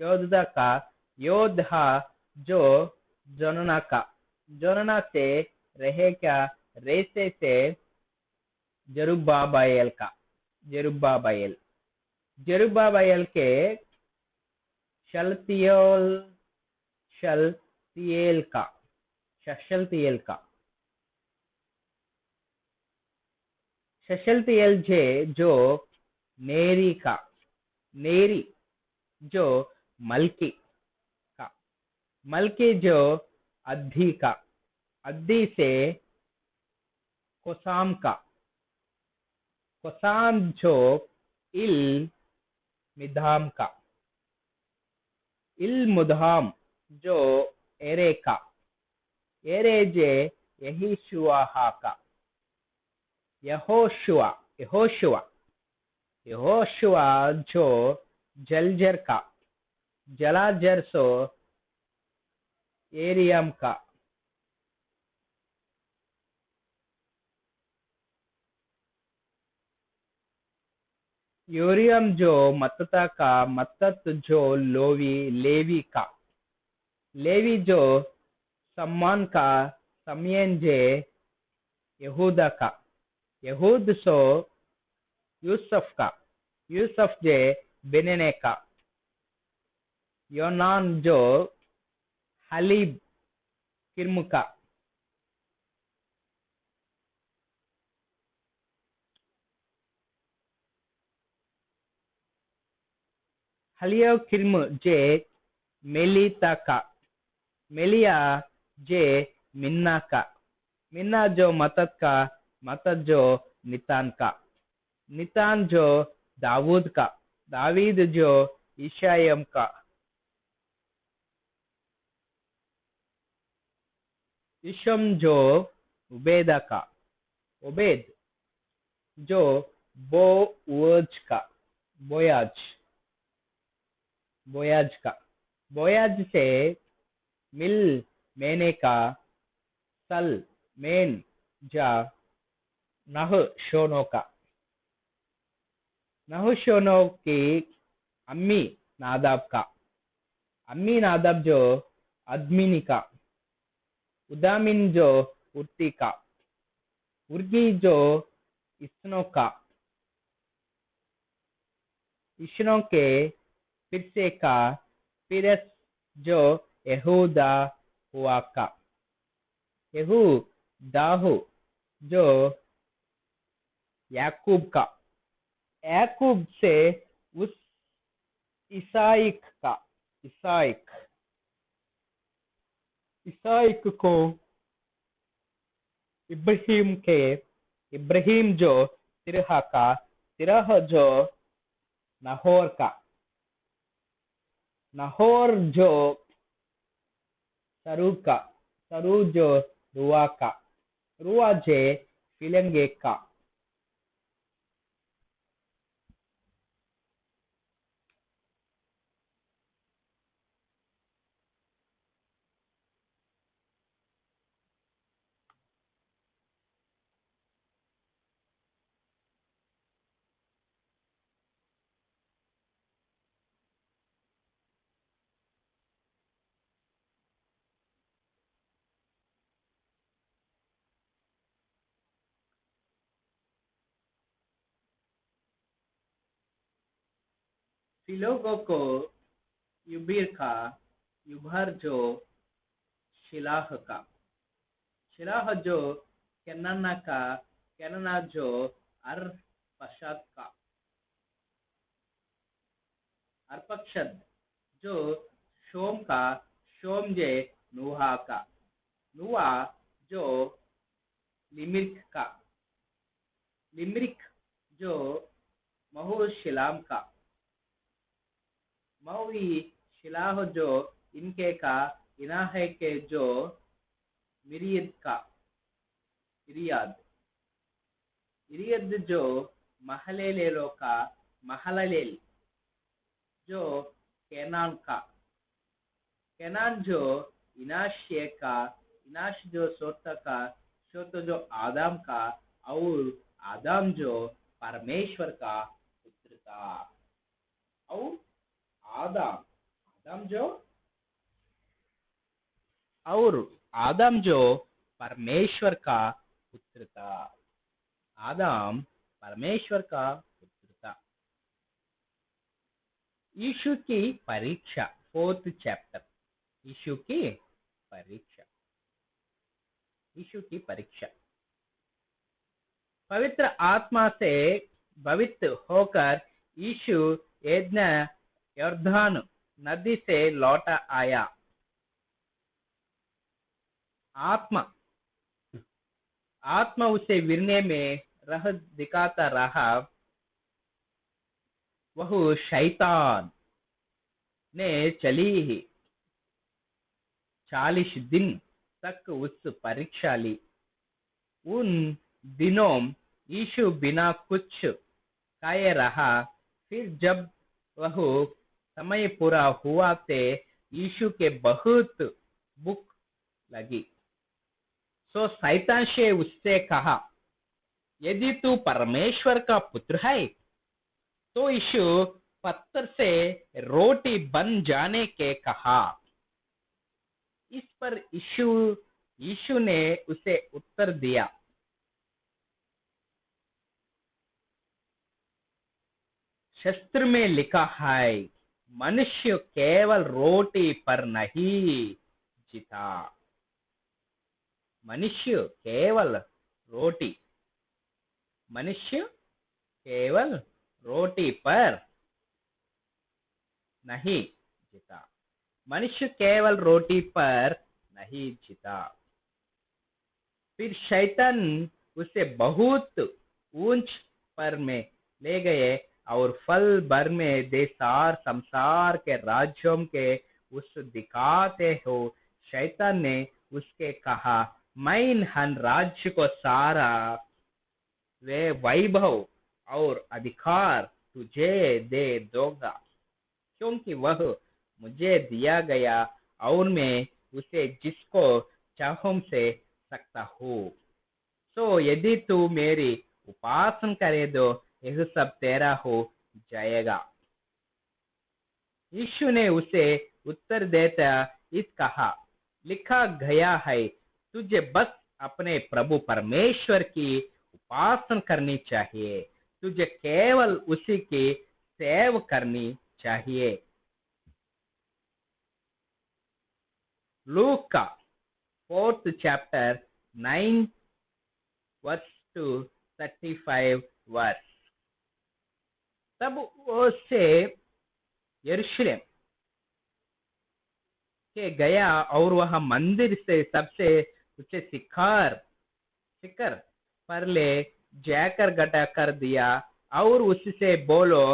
योद्धा का, योद्धा जो जोनना का, जोनना से रहेगा, रेसे से जरुब्बाबेल का, जरुब्बाबेल, जरुब्बाबेल के शलतियेल, शलतियेल का, शलतियेल का, शलतियेल जे जो नेरी का, नेरी जो मल्की का, मल्की जो अद्दी का, अद्दी से कोसाम का, कोसाम जो इल मिधाम का, इल मुधाम जो एरे का, एरे जे यहीशुआ का, यहोशुआ यहोशुआ यहोशुआ जो जलजर का, जलाजर सो एरियम का, यूरियम जो मत्तता का, मत्तत जो लेवी का, लेवी जो सम्मान का, समयन जे यहूदा का, यहूद सो यूसुफ का, यूसुफ जे बेनेने का, योनान जो हलीब किर्म का, हलियो किर्म जे मेलिता का, मेलिया जे मिन्ना का, मिन्ना जो मतत का, मतत जो नितान का, नितान जो दाऊद का, दावीद जो ईशायम का, इशम जो उबेदा का, उबेद जो बोअज का, बोयाज बोयाज का, बोयाज से मिल मैने का, सल मेन जा नह शोनो का, नह शोनो की अम्मी नादाब का, अम्मी नादाब जो अदमिनी का, उदामिन जो उर्ती का, उर्गी जो इसनो का, इश्नो के फिर से का, फिरस जो यहूदा हुआ का, यहू दाहू जो याकूब का, याकूब से उस ईसाइक का, ईसाइक ईसाइक को इब्राहिम के, इब्राहिम जो तिरह का, तिरह जो नाहोर का, नाहोर जो सरू का, सरू जो रुआ का, रुआ जे फिलंगे का, फिलोगो को युबीर का, युभर जो शिलाह का, शिलाह जो केनना का, केनना जो अरपशद का, अरपक्षद जो शोम का, शोम जे नुहा का, नुआ जो लिमिक का, लिमरिक जो महू शिलाम का, मऊई शिलाह जो इनके का, इनाहे के जो मिरियद का, इरियाद इरियद जो महलेलेलो का, महललेल जो केनान का, केनान जो इनाशे का, इनाश जो सोता का, सोत जो आदम का, और आदम जो परमेश्वर का पुत्र था, और आदम आदम जो और आदम जो परमेश्वर का पुत्र था, आदम परमेश्वर का पुत्र था। यीशु की परीक्षा, 4th चैप्टर, यीशु की परीक्षा, यीशु की परीक्षा। पवित्र आत्मा से भवित होकर यीशु यॉर्दान नदी से लौटा आया। आत्मा आत्मा उसे विरने में रह दिखाता रहा। वह शैतान ने चली ही 40 दिन तक उस परीक्षा ली। उन दिनों यीशु बिना कुछ खाए रहा। फिर जब वह समय पूरा हुआ तो यीशु के बहुत भूख लगी। सो शैतान से उससे कहा, यदि तू परमेश्वर का पुत्र है तो यीशु पत्थर से रोटी बन जाने के कहा। इस पर यीशु ने उसे उत्तर दिया, शास्त्र में लिखा है, मनुष्य केवल रोटी पर नहीं जीता। मनुष्य केवल रोटी मनुष्य केवल रोटी पर नहीं जीता। मनुष्य केवल रोटी पर नहीं जीता। फिर शैतान उसे बहुत ऊंच पर में ले गए और फल भर में देशार संसार के राज्यों के उस दिखाते हो। शैतान ने उसके कहा, मैं इन राज्य को सारा वे वैभव और अधिकार तुझे दे दूंगा, क्योंकि वह मुझे दिया गया और मैं उसे जिसको चाहूं से सकता हूँ। तो यदि तू मेरी उपासना करे तो यह सब तेरा हो जाएगा। यीशु ने उसे उत्तर देता इस कहा, लिखा गया है, तुझे बस अपने प्रभु परमेश्वर की उपासना करनी चाहिए, तुझे केवल उसी की सेवा करनी चाहिए। लूक का 4th chapter 9 verse to 35 verse। तब वो से यरूशलेम के गया और वह मंदिर से सबसे ऊंचे शिखर पर ले जाकर गड्ढा कर दिया और उससे बोलो,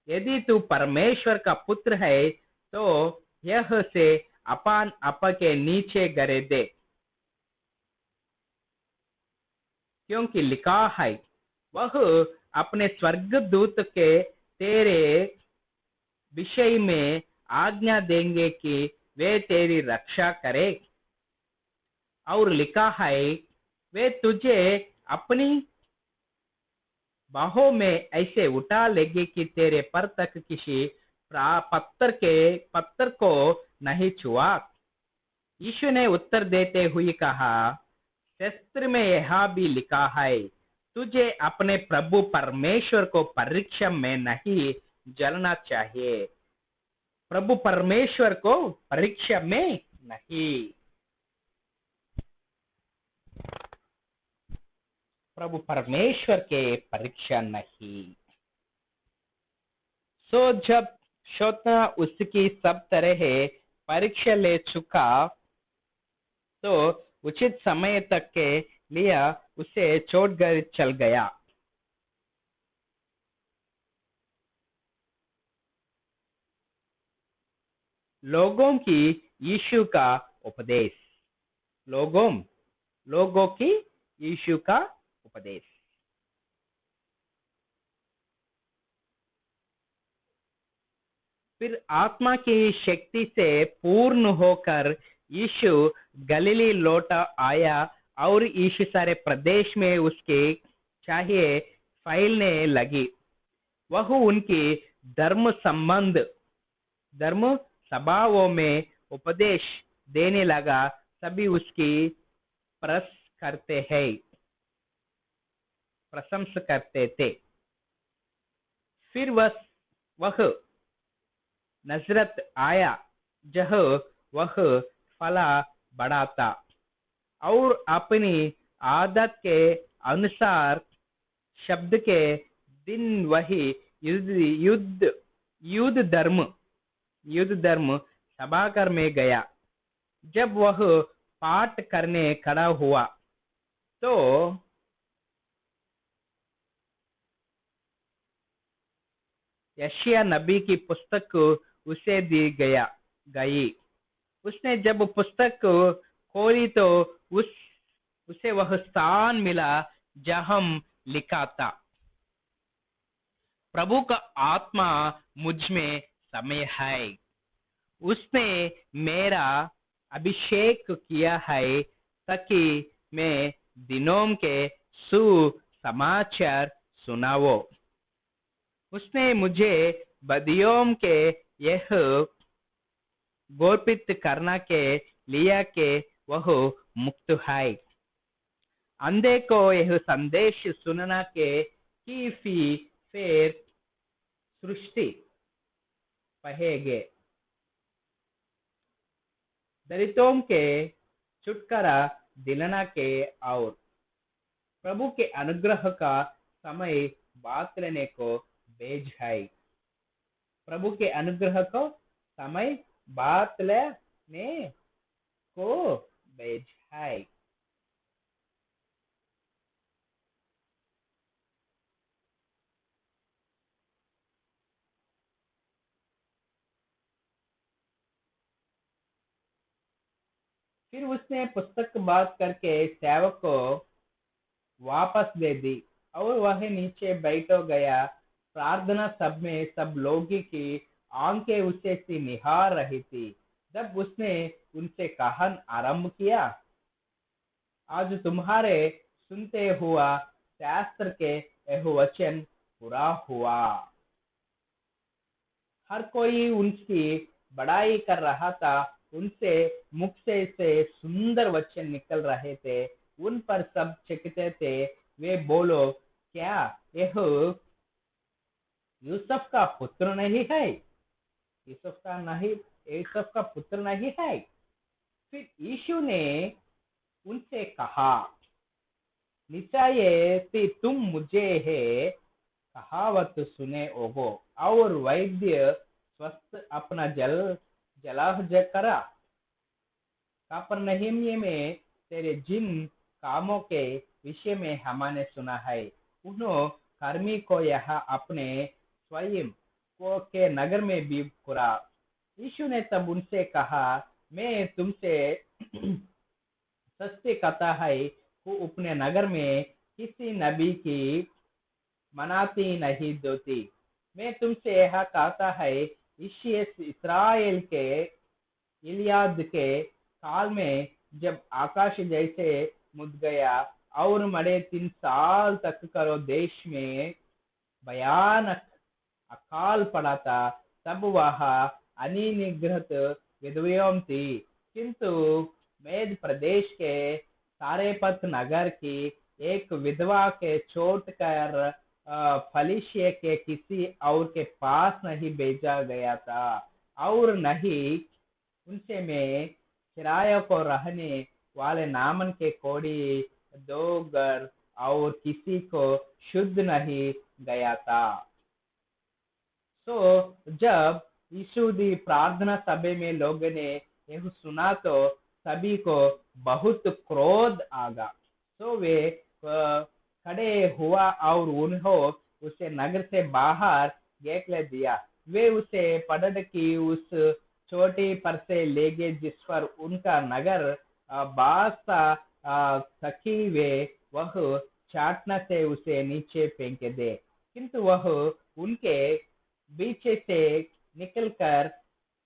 यदि तू परमेश्वर का पुत्र है तो यह से अपन आप के नीचे गिरे दे, क्योंकि लिखा है, वह अपने स्वर्गदूत के तेरे विषय में आज्ञा देंगे कि वे तेरी रक्षा करे, और लिखा है, वे तुझे अपनी बाहों में ऐसे उठा लेंगे कि तेरे पर तक किसी पत्थर को नहीं छुआ। यीशु ने उत्तर देते हुए कहा, शास्त्र में यह भी लिखा है, तुझे अपने प्रभु परमेश्वर को परीक्षा में नहीं जलना चाहिए। प्रभु परमेश्वर को परीक्षा में नहीं। प्रभु परमेश्वर के परीक्षा नहीं। सो जब शोता उसकी सब तरह परीक्षा ले चुका तो उचित समय तक के लिए उसे छोड़कर चल गया। लोगों की यीशु का उपदेश। लोगों की यीशु का उपदेश। फिर आत्मा की शक्ति से पूर्ण होकर यीशु गलीली लौटा आया और यीशु सारे प्रदेश में उसके चाहिए फैलने लगी। वह उनकी धर्म सभाओं में उपदेश देने लगा। सभी उसकी प्रस करते हैं प्रशंसा करते थे। फिर वह नजरत आया जहाँ वह फला बड़ा था और अपनी आदत के अनुसार शब्द के दिन वही युद्ध धर्म सभागार में गया। जब वह पाठ करने खड़ा हुआ तो यशिया नबी की पुस्तक उसे दी गई। उसने जब पुस्तक खोली तो उस उसे वह स्थान मिला जहां लिखा था, प्रभु का आत्मा मुझ में समय है, उसने मेरा अभिषेक किया है ताकि मैं दिनों के सुसमाचार सुनाओ। उसने मुझे बदियों के यह गोपित करना के लिया के वह मुक्त है, अंधे को यह संदेश सुनना के कि फिर सृष्टि पहेगे, दलितों के छुटकारा दिलाना के, और प्रभु के अनुग्रह का समय बात लेने को भेज है। प्रभु के अनुग्रह को समय बात लेने को भेज है। फिर उसने पुस्तक बात करके सेवक को वापस दे दी और वह नीचे बैठ गया। प्रार्थना सब में सब लोग की आंखें उसे से निहार रही थी। जब उसने उनसे कहा आरंभ किया, आज तुम्हारे सुनते हुआ शास्त्र के यह वचन पूरा हुआ। हर कोई उनकी बड़ाई कर रहा था। उनसे मुख से सुंदर वचन निकल रहे थे। उन पर सब चकित थे। वे बोलो, क्या यह यूसुफ का पुत्र नहीं है? यूसुफ का पुत्र नहीं है? फिर यीशु ने उनसे कहा, निश्चय से तुम मुझे है कहावत सुने होगो, और वैद्य स्वस्थ अपना जलाह करा। कफरनहूम में तेरे जिन कामों के विषय में हमने सुना है, उन्होंने कर्मी को यहाँ अपने स्वयं को के नगर में भी करा। यीशु ने तब उनसे कहा, मैं तुमसे सत्य कहता है कि अपने नगर में किसी नबी की मनाती नहीं देती। मैं तुमसे यह कहता है, इसराइल के इलियाद के काल में जब आकाश जैसे मुद गया और मरे 3 साल तक करो देश में भयानक अकाल पड़ा था, तब वह अनिनिग्रहित विधवाओं थी। किंतु मेद प्रदेश के सारेपत नगर की एक विधवा के छोड़ कर फलिशिया के किसी और के पास नहीं भेजा गया था, और नहीं उनसे में किराया को रहने वाले नामन के कोड़ी दो घर और किसी को शुद्ध नहीं गया था। तो जब यीशु दी प्रार्थना सभा में लोगों ने यह सुना तो सभी को बहुत क्रोध आ गया। तो वे खड़े हुआ और उन्होंने उसे नगर से बाहर ले दिया। वे उसे पकड़ की उस चोटी पर से ले गए जिस पर उनका नगर बादशाह सखी वे वह चाटना से उसे नीचे फेंक दे, किंतु वह उनके बीच से निकलकर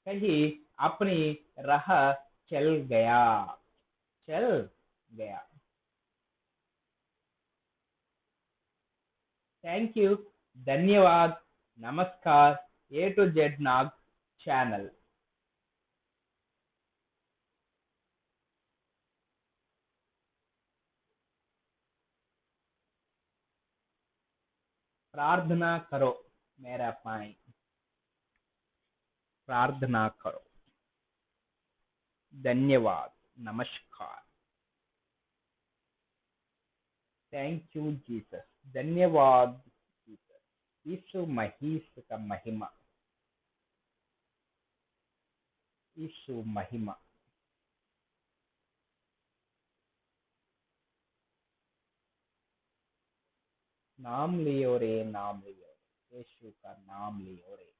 कहीं अपनी राह चल गया चल गया। थैंक यू, धन्यवाद, नमस्कार। ए टू जेड नाग चैनल। प्रार्थना करो मेरा भाई, प्रार्थना करो। धन्यवाद, नमस्कार। थैंक यू जीसस, धन्यवाद जीसस। यीशु मसीह का महिमा, यीशु महिमा। नाम लियो रे, नाम लियो रे, यीशु का नाम लियो रे,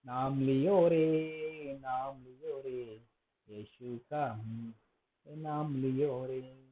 नाम लियो रे, नाम लियो रे, यीशु का नाम लियो रे।